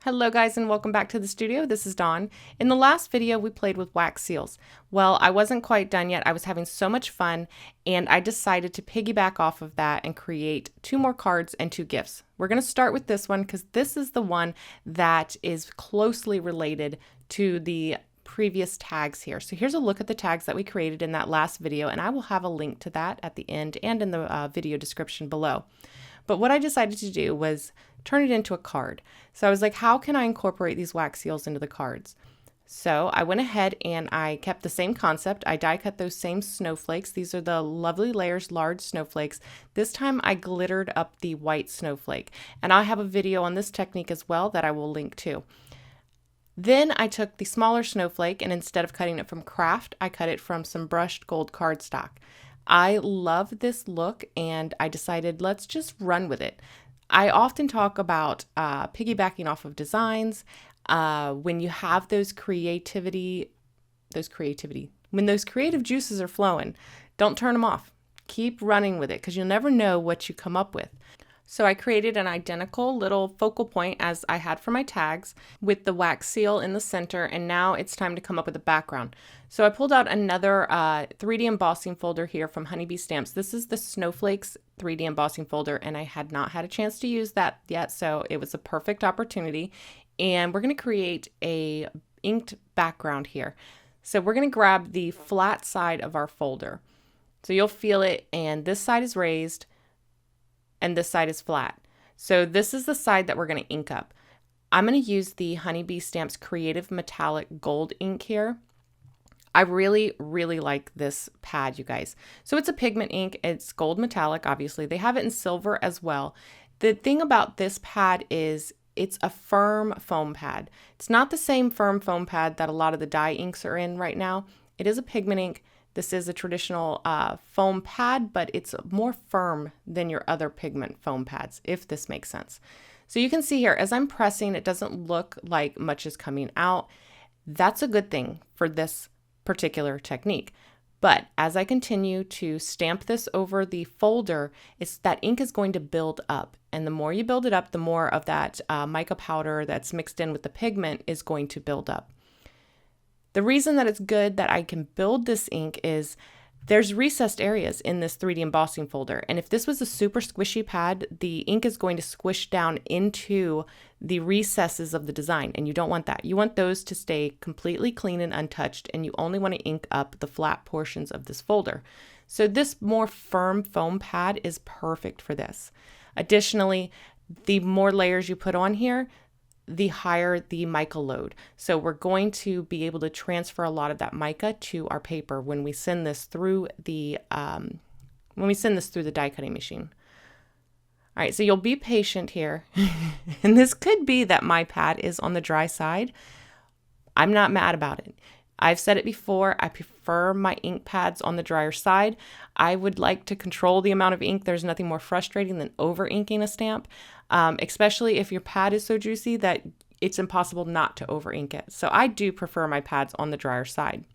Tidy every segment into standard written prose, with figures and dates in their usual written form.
Hello guys and welcome back to the studio. This is Dawn. In the last video we played with wax seals. Well, I wasn't quite done yet. I was having so much fun and I decided to piggyback off of that and create 2 more cards and 2 gifts. We're going to start with this one because this is the one that is closely related to the previous tags here. So here's a look at the tags that we created in that last video, and I will have a link to that at the end and in the video description below. But what I decided to do was turn it into a card. So I was like, how can I incorporate these wax seals into the cards? So I went ahead and I kept the same concept. I die cut those same snowflakes. These are the Lovely Layers large snowflakes. This time I glittered up the white snowflake. And I have a video on this technique as well that I will link to. Then I took the smaller snowflake and instead of cutting it from craft, I cut it from some brushed gold cardstock. I love this look and I decided let's just run with it. I often talk about piggybacking off of designs when you have when those creative juices are flowing, don't turn them off. Keep running with it because you'll never know what you come up with. So I created an identical little focal point as I had for my tags with the wax seal in the center, and now it's time to come up with a background. So I pulled out another 3D embossing folder here from Honeybee Stamps. This is the Snowflakes 3D embossing folder, and I had not had a chance to use that yet, so it was a perfect opportunity. And we're going to create a inked background here. So we're going to grab the flat side of our folder. So you'll feel it, and this side is raised, and this side is flat. So this is the side that we're going to ink up. I'm going to use the Honeybee Stamps Creative Metallic Gold ink here. I really like this pad, you guys. So it's a pigment ink. It's gold metallic, obviously. They have it in silver as well. The thing about this pad is it's a firm foam pad. It's not the same firm foam pad that a lot of the dye inks are in right now. It is a pigment ink. This is a traditional foam pad, but it's more firm than your other pigment foam pads, if this makes sense. So you can see here, as I'm pressing, it doesn't look like much is coming out. That's a good thing for this particular technique. But as I continue to stamp this over the folder, that ink is going to build up. And the more you build it up, the more of that mica powder that's mixed in with the pigment is going to build up. The reason that it's good that I can build this ink is there's recessed areas in this 3D embossing folder. And if this was a super squishy pad, the ink is going to squish down into the recesses of the design. And you don't want that. You want those to stay completely clean and untouched. And you only want to ink up the flat portions of this folder. So this more firm foam pad is perfect for this. Additionally, the more layers you put on here, the higher the mica load. So we're going to be able to transfer a lot of that mica to our paper when we send this through the die cutting machine. All right, so you'll be patient here. And this could be that my pad is on the dry side. I'm not mad about it. I've said it before, I prefer my ink pads on the drier side. I would like to control the amount of ink. There's nothing more frustrating than over inking a stamp, especially if your pad is so juicy that it's impossible not to over ink it. So I do prefer my pads on the drier side.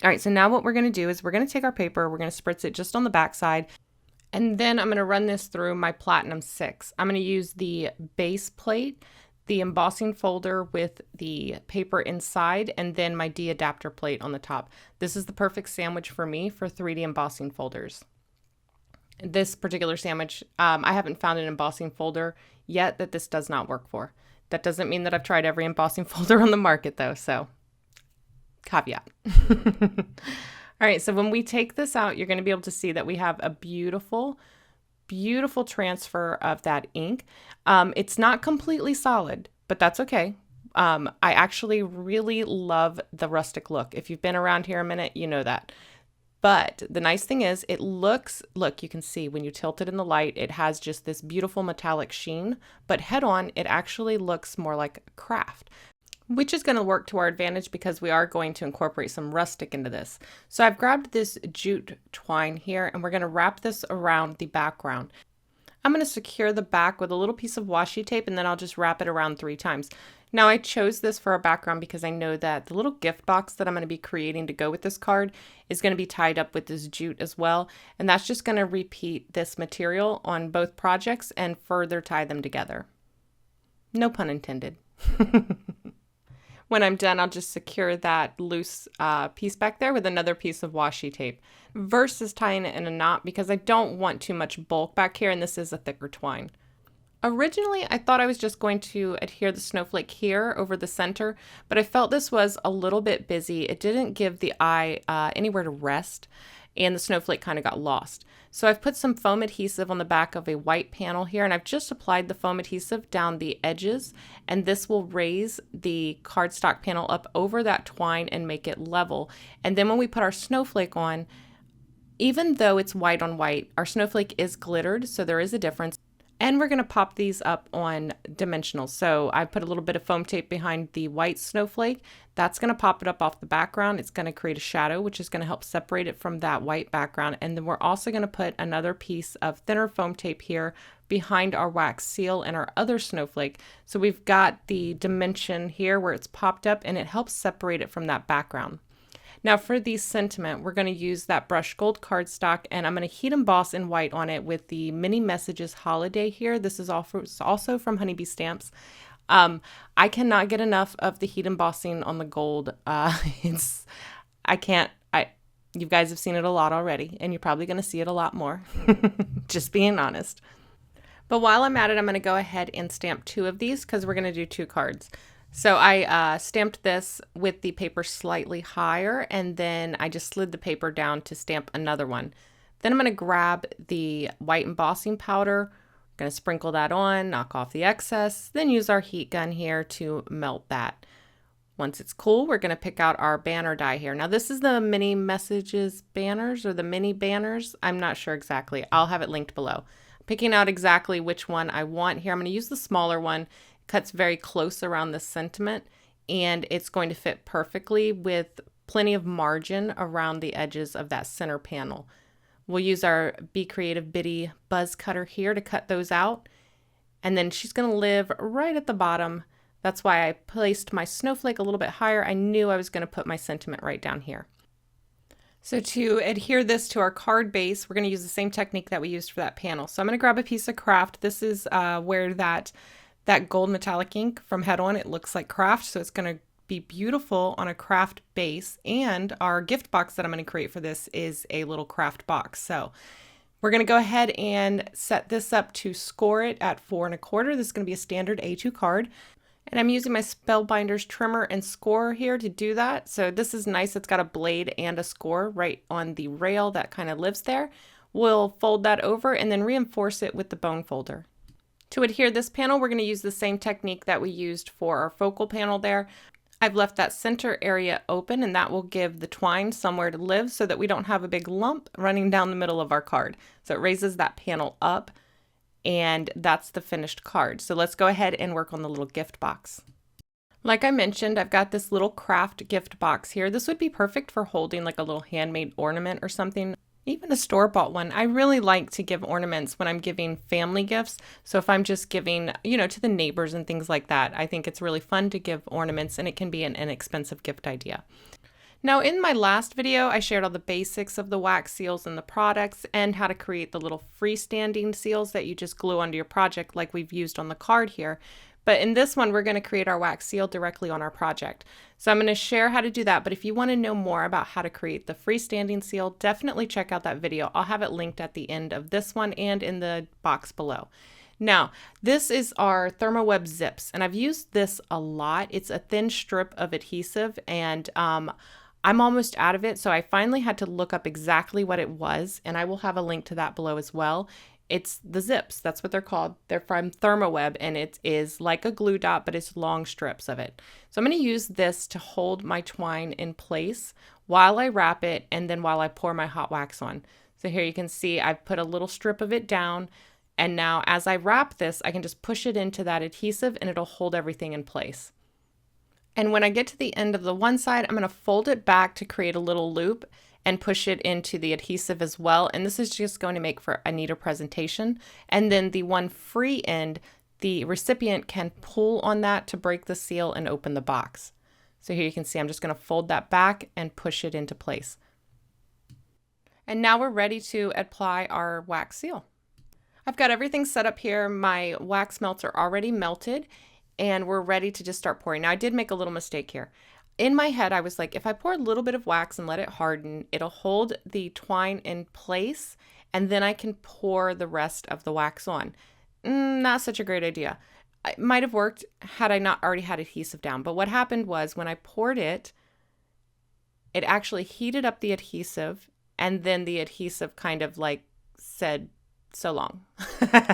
All right, so now what we're going to do is we're going to take our paper, we're going to spritz it just on the back side, and then I'm going to run this through my Platinum 6. I'm going to use the base plate, the embossing folder with the paper inside, and then my D-adapter plate on the top. This is the perfect sandwich for me for 3D embossing folders. This particular sandwich, I haven't found an embossing folder yet that this does not work for. That doesn't mean that I've tried every embossing folder on the market though, so caveat. All right, so when we take this out, you're going to be able to see that we have a beautiful transfer of that ink. It's not completely solid, but that's okay. I actually really love the rustic look. If you've been around here a minute, you know that. But the nice thing is look, you can see when you tilt it in the light, it has just this beautiful metallic sheen, but head on, it actually looks more like craft, which is going to work to our advantage because we are going to incorporate some rustic into this. So I've grabbed this jute twine here and we're going to wrap this around the background. I'm going to secure the back with a little piece of washi tape and then I'll just wrap it around 3 times. Now I chose this for a background because I know that the little gift box that I'm going to be creating to go with this card is going to be tied up with this jute as well. And that's just going to repeat this material on both projects and further tie them together. No pun intended. When I'm done, I'll just secure that loose piece back there with another piece of washi tape versus tying it in a knot because I don't want too much bulk back here, and this is a thicker twine. Originally, I thought I was just going to adhere the snowflake here over the center, but I felt this was a little bit busy. It didn't give the eye anywhere to rest, and the snowflake kind of got lost. So I've put some foam adhesive on the back of a white panel here, and I've just applied the foam adhesive down the edges, and this will raise the cardstock panel up over that twine and make it level. And then when we put our snowflake on, even though it's white on white, our snowflake is glittered, so there is a difference. And we're going to pop these up on dimensionals. So I put a little bit of foam tape behind the white snowflake. That's going to pop it up off the background. It's going to create a shadow, which is going to help separate it from that white background. And then we're also going to put another piece of thinner foam tape here behind our wax seal and our other snowflake. So we've got the dimension here where it's popped up, and it helps separate it from that background. Now for the sentiment, we're going to use that brushed gold cardstock, and I'm going to heat emboss in white on it with the Mini Messages Holiday here. This is also from Honeybee Stamps. I cannot get enough of the heat embossing on the gold. You guys have seen it a lot already, and you're probably going to see it a lot more, just being honest. But while I'm at it, I'm going to go ahead and stamp 2 of these because we're going to do 2 cards. So I stamped this with the paper slightly higher, and then I just slid the paper down to stamp another one. Then I'm going to grab the white embossing powder, going to sprinkle that on, knock off the excess, then use our heat gun here to melt that. Once it's cool, we're going to pick out our banner die here. Now this is the Mini Messages banners or the mini banners. I'm not sure exactly. I'll have it linked below. Picking out exactly which one I want here. I'm going to use the smaller one. Cuts very close around the sentiment, and it's going to fit perfectly with plenty of margin around the edges of that center panel. We'll use our Be Creative Bitty buzz cutter here to cut those out, and then she's going to live right at the bottom. That's why I placed my snowflake a little bit higher. I knew I was going to put my sentiment right down here. So to adhere this to our card base, we're going to use the same technique that we used for that panel. So I'm going to grab a piece of craft. This is where that gold metallic ink from Head On, it looks like craft, so it's going to be beautiful on a craft base. And our gift box that I'm going to create for this is a little craft box. So we're going to go ahead and set this up to score it at 4 1/4. This is going to be a standard A2 card. And I'm using my Spellbinders trimmer and score here to do that. So this is nice. It's got a blade and a score right on the rail that kind of lives there. We'll fold that over and then reinforce it with the bone folder. To adhere this panel, we're going to use the same technique that we used for our focal panel there. I've left that center area open, and that will give the twine somewhere to live so that we don't have a big lump running down the middle of our card. So it raises that panel up, and that's the finished card. So let's go ahead and work on the little gift box. Like I mentioned, I've got this little craft gift box here. This would be perfect for holding like a little handmade ornament or something. Even a store-bought one. I really like to give ornaments when I'm giving family gifts. So if I'm just giving, to the neighbors and things like that, I think it's really fun to give ornaments, and it can be an inexpensive gift idea. Now in my last video, I shared all the basics of the wax seals and the products and how to create the little freestanding seals that you just glue onto your project like we've used on the card here. But in this one, we're going to create our wax seal directly on our project. So I'm going to share how to do that. But if you want to know more about how to create the freestanding seal, definitely check out that video. I'll have it linked at the end of this one and in the box below. Now, this is our ThermoWeb Zips, and I've used this a lot. It's a thin strip of adhesive, and I'm almost out of it. So I finally had to look up exactly what it was, and I will have a link to that below as well. It's the zips. That's what they're called. They're from ThermoWeb, and it is like a glue dot, but it's long strips of it. So I'm going to use this to hold my twine in place while I wrap it and then while I pour my hot wax on. So here you can see I've put a little strip of it down, and now as I wrap this, I can just push it into that adhesive and it'll hold everything in place. And when I get to the end of the one side, I'm going to fold it back to create a little loop and push it into the adhesive as well. And this is just going to make for a neater presentation. And then the one free end, the recipient can pull on that to break the seal and open the box. So here you can see I'm just going to fold that back and push it into place. And now we're ready to apply our wax seal. I've got everything set up here. My wax melts are already melted, and we're ready to just start pouring. Now I did make a little mistake here. In my head, I was like, if I pour a little bit of wax and let it harden, it'll hold the twine in place, and then I can pour the rest of the wax on. Not such a great idea. It might have worked had I not already had adhesive down, but what happened was when I poured it, it actually heated up the adhesive, and then the adhesive kind of like said, so long.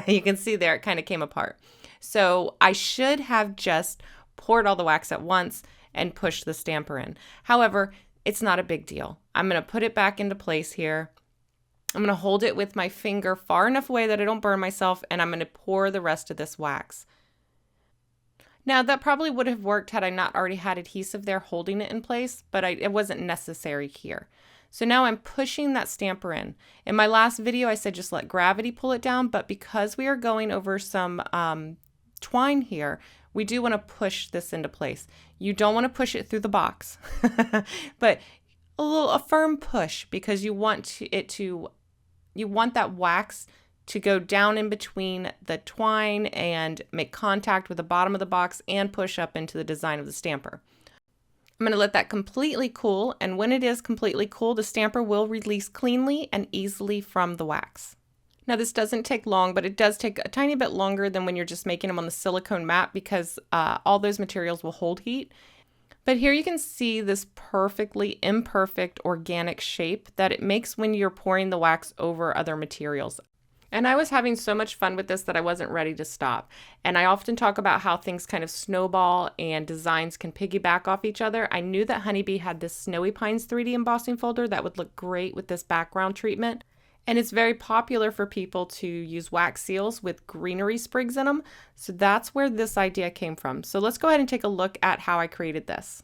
You can see there, it kind of came apart. So I should have just poured all the wax at once and push the stamper in. However, it's not a big deal. I'm going to put it back into place here. I'm going to hold it with my finger far enough away that I don't burn myself, and I'm going to pour the rest of this wax. Now, that probably would have worked had I not already had adhesive there holding it in place, but it wasn't necessary here. So now I'm pushing that stamper in. In my last video, I said just let gravity pull it down, but because we are going over some twine here, we do want to push this into place. You don't want to push it through the box, but a firm push, because you want that wax to go down in between the twine and make contact with the bottom of the box and push up into the design of the stamper. I'm going to let that completely cool, and when it is completely cool, the stamper will release cleanly and easily from the wax. Now this doesn't take long, but it does take a tiny bit longer than when you're just making them on the silicone mat, because all those materials will hold heat. But here you can see this perfectly imperfect organic shape that it makes when you're pouring the wax over other materials. And I was having so much fun with this that I wasn't ready to stop. And I often talk about how things kind of snowball and designs can piggyback off each other. I knew that Honeybee had this Snowy Pines 3D embossing folder that would look great with this background treatment. And it's very popular for people to use wax seals with greenery sprigs in them. So that's where this idea came from. So let's go ahead and take a look at how I created this.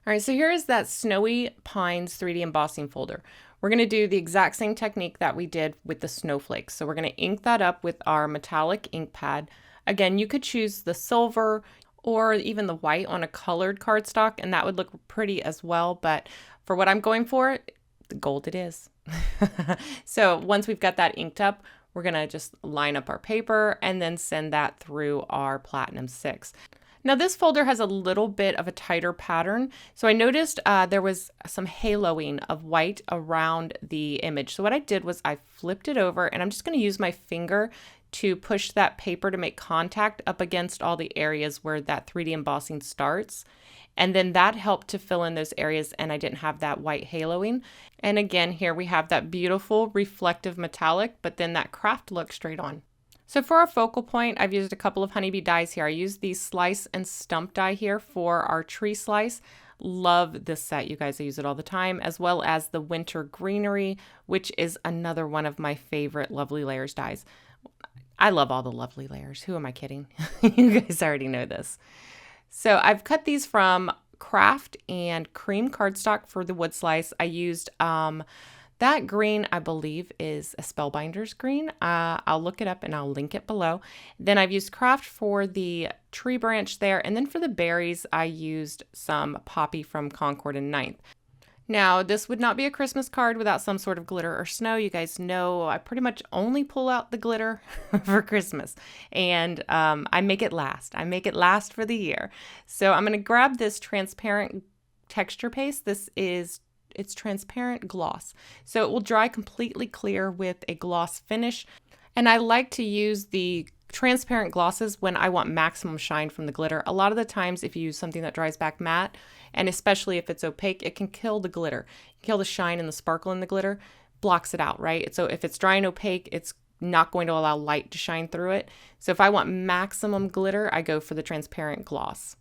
All right, so here is that Snowy Pines 3D embossing folder. We're going to do the exact same technique that we did with the snowflakes. So we're going to ink that up with our metallic ink pad. Again, you could choose the silver or even the white on a colored cardstock, and that would look pretty as well. But for what I'm going for, the gold it is. So once we've got that inked up, we're going to just line up our paper and then send that through our Platinum 6. Now this folder has a little bit of a tighter pattern. So I noticed there was some haloing of white around the image. So what I did was I flipped it over, and I'm just going to use my finger to push that paper to make contact up against all the areas where that 3D embossing starts. And then that helped to fill in those areas, and I didn't have that white haloing. And again, here we have that beautiful reflective metallic, but then that craft look straight on. So for our focal point, I've used a couple of Honeybee dies here. I used the slice and stump die here for our tree slice. Love this set, you guys. I use it all the time, as well as the winter greenery, which is another one of my favorite Lovely Layers dies. I love all the Lovely Layers. Who am I kidding? You guys already know this. So I've cut these from Craft and Cream cardstock for the wood slice. I used that green, I believe, is a Spellbinders green. I'll look it up and I'll link it below. Then I've used Craft for the tree branch there. And then for the berries, I used some Poppy from Concord and 9th. Now, this would not be a Christmas card without some sort of glitter or snow. You guys know I pretty much only pull out the glitter for Christmas. And I make it last. I make it last for the year. So I'm going to grab this transparent texture paste. It's transparent gloss. So it will dry completely clear with a gloss finish. And I like to use the transparent glosses when I want maximum shine from the glitter. A lot of the times if you use something that dries back matte, and especially if it's opaque, it can kill the glitter, kill the shine and the sparkle in the glitter, blocks it out, right? So if it's dry and opaque, it's not going to allow light to shine through it. So if I want maximum glitter, I go for the transparent gloss.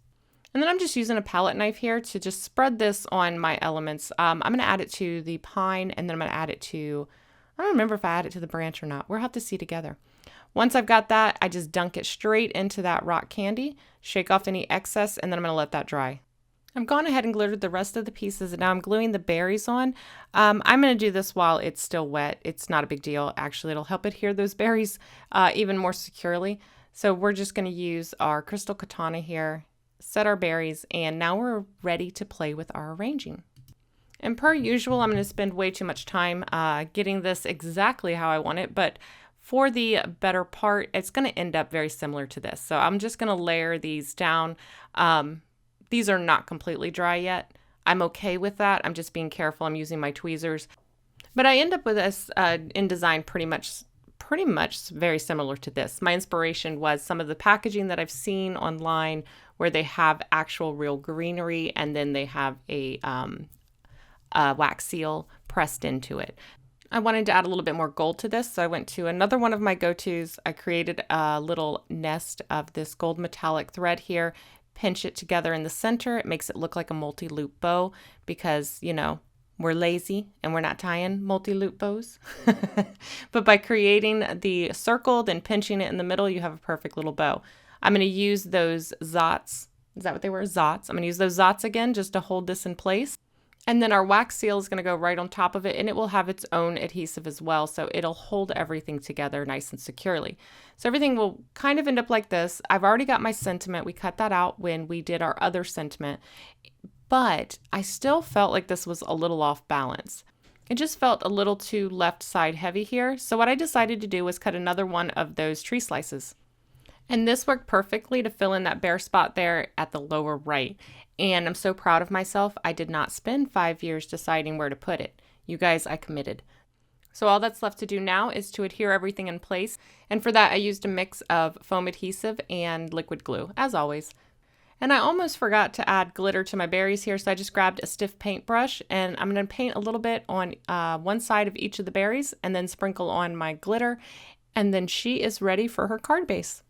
And then I'm just using a palette knife here to just spread this on my elements. I'm going to add it to the pine, and then I'm going to add it to, I don't remember if I add it to the branch or not. We'll have to see together. Once I've got that, I just dunk it straight into that rock candy, shake off any excess, and then I'm going to let that dry. I've gone ahead and glittered the rest of the pieces, and now I'm gluing the berries on. I'm going to do this while it's still wet. It's not a big deal. Actually, it'll help adhere those berries even more securely. So we're just going to use our crystal katana here, set our berries, and now we're ready to play with our arranging. And per usual, I'm going to spend way too much time getting this exactly how I want it, but for the better part, it's going to end up very similar to this. So I'm just going to layer these down. These are not completely dry yet. I'm okay with that. I'm just being careful. I'm using my tweezers. But I end up with this in design pretty much very similar to this. My inspiration was some of the packaging that I've seen online where they have actual real greenery and then they have a wax seal pressed into it. I wanted to add a little bit more gold to this, so I went to another one of my go-tos. I created a little nest of this gold metallic thread here, pinch it together in the center. It makes it look like a multi-loop bow because, you know, we're lazy and we're not tying multi-loop bows. But by creating the circle, then pinching it in the middle, you have a perfect little bow. I'm going to use those zots. Is that what they were? Zots. I'm going to use those zots again just to hold this in place. And then our wax seal is going to go right on top of it, and it will have its own adhesive as well, so it'll hold everything together nice and securely. So everything will kind of end up like this. I've already got my sentiment. We cut that out when we did our other sentiment, but I still felt like this was a little off balance. It just felt a little too left side heavy here, so what I decided to do was cut another one of those tree slices. And this worked perfectly to fill in that bare spot there at the lower right. And I'm so proud of myself. I did not spend 5 years deciding where to put it. You guys, I committed. So all that's left to do now is to adhere everything in place. And for that, I used a mix of foam adhesive and liquid glue, as always. And I almost forgot to add glitter to my berries here, so I just grabbed a stiff paintbrush and I'm going to paint a little bit on one side of each of the berries and then sprinkle on my glitter. And then she is ready for her card base.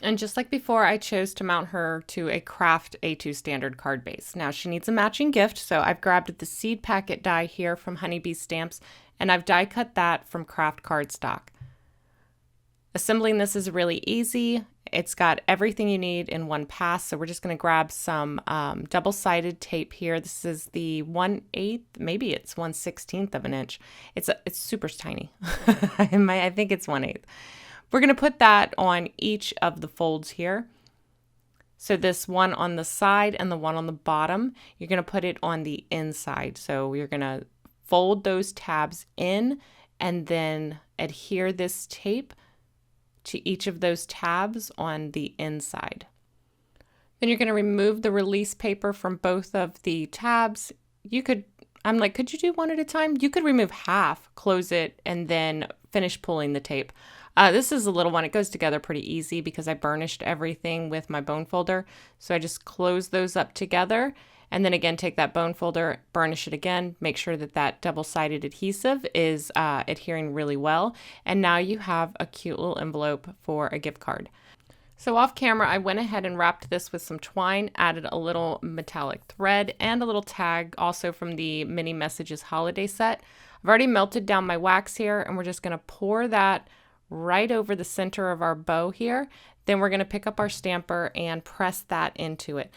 And just like before, I chose to mount her to a Craft A2 standard card base. Now she needs a matching gift, so I've grabbed the seed packet die here from Honeybee Stamps, and I've die cut that from Craft Cardstock. Assembling this is really easy. It's got everything you need in one pass, so we're just going to grab some double-sided tape here. This is the 1/8, maybe it's 1/16 of an inch. It's super tiny. I think it's 1/8. We're going to put that on each of the folds here. So this one on the side and the one on the bottom, you're going to put it on the inside. So you're going to fold those tabs in and then adhere this tape to each of those tabs on the inside. Then you're going to remove the release paper from both of the tabs. I'm like, could you do one at a time? You could remove half, close it, and then finish pulling the tape. This is a little one. It goes together pretty easy because I burnished everything with my bone folder. So I just close those up together and then again take that bone folder, burnish it again, make sure that that double-sided adhesive is adhering really well. And now you have a cute little envelope for a gift card. So off camera, I went ahead and wrapped this with some twine, added a little metallic thread and a little tag also from the Mini Messages holiday set. I've already melted down my wax here and we're just going to pour that right over the center of our bow here. Then we're going to pick up our stamper and press that into it.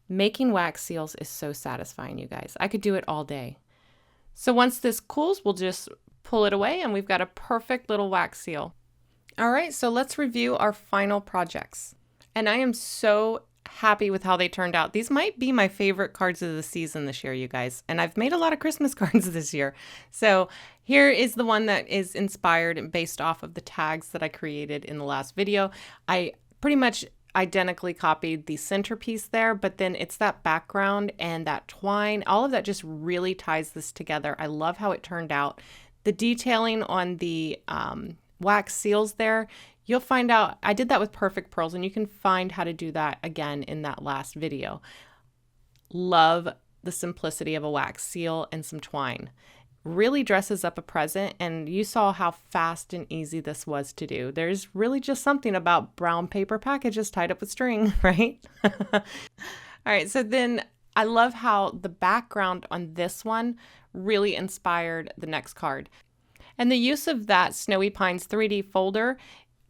Making wax seals is so satisfying, you guys. I could do it all day. So once this cools, we'll just pull it away and we've got a perfect little wax seal. All right, so let's review our final projects. And I am so happy with how they turned out. These might be my favorite cards of the season this year, you guys. And I've made a lot of Christmas cards this year. So here is the one that is inspired and based off of the tags that I created in the last video. I pretty much identically copied the centerpiece there, but then it's that background and that twine. All of that just really ties this together. I love how it turned out. The detailing on the wax seals there, you'll find out I did that with perfect pearls, and you can find how to do that again in that last video. Love the simplicity of a wax seal and some twine. Really dresses up a present, and you saw how fast and easy this was to do. There's really just something about brown paper packages tied up with string, right? All right, so then I love how the background on this one really inspired the next card. And the use of that Snowy Pines 3D folder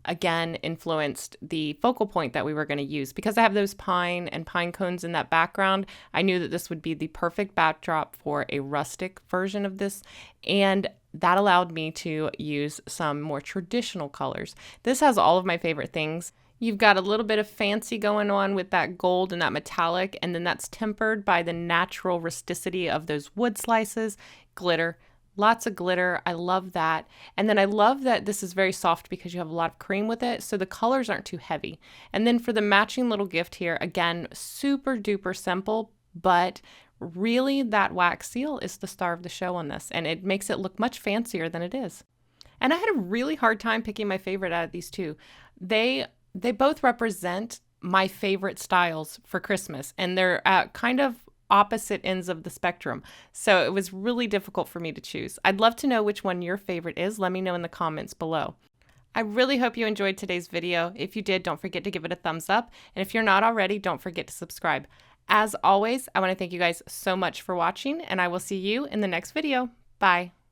again influenced the focal point that we were going to use. Because I have those pine and pine cones in that background, I knew that this would be the perfect backdrop for a rustic version of this, and that allowed me to use some more traditional colors. This has all of my favorite things. You've got a little bit of fancy going on with that gold and that metallic, and then that's tempered by the natural rusticity of those wood slices, glitter, Lots of glitter. I love that. And then I love that this is very soft because you have a lot of cream with it, so the colors aren't too heavy. And then for the matching little gift here, again, super duper simple, but really that wax seal is the star of the show on this, and it makes it look much fancier than it is. And I had a really hard time picking my favorite out of these two. They both represent my favorite styles for Christmas, and they're at kind of opposite ends of the spectrum. So it was really difficult for me to choose. I'd love to know which one your favorite is. Let me know in the comments below. I really hope you enjoyed today's video. If you did, don't forget to give it a thumbs up. And if you're not already, don't forget to subscribe. As always, I want to thank you guys so much for watching, and I will see you in the next video. Bye.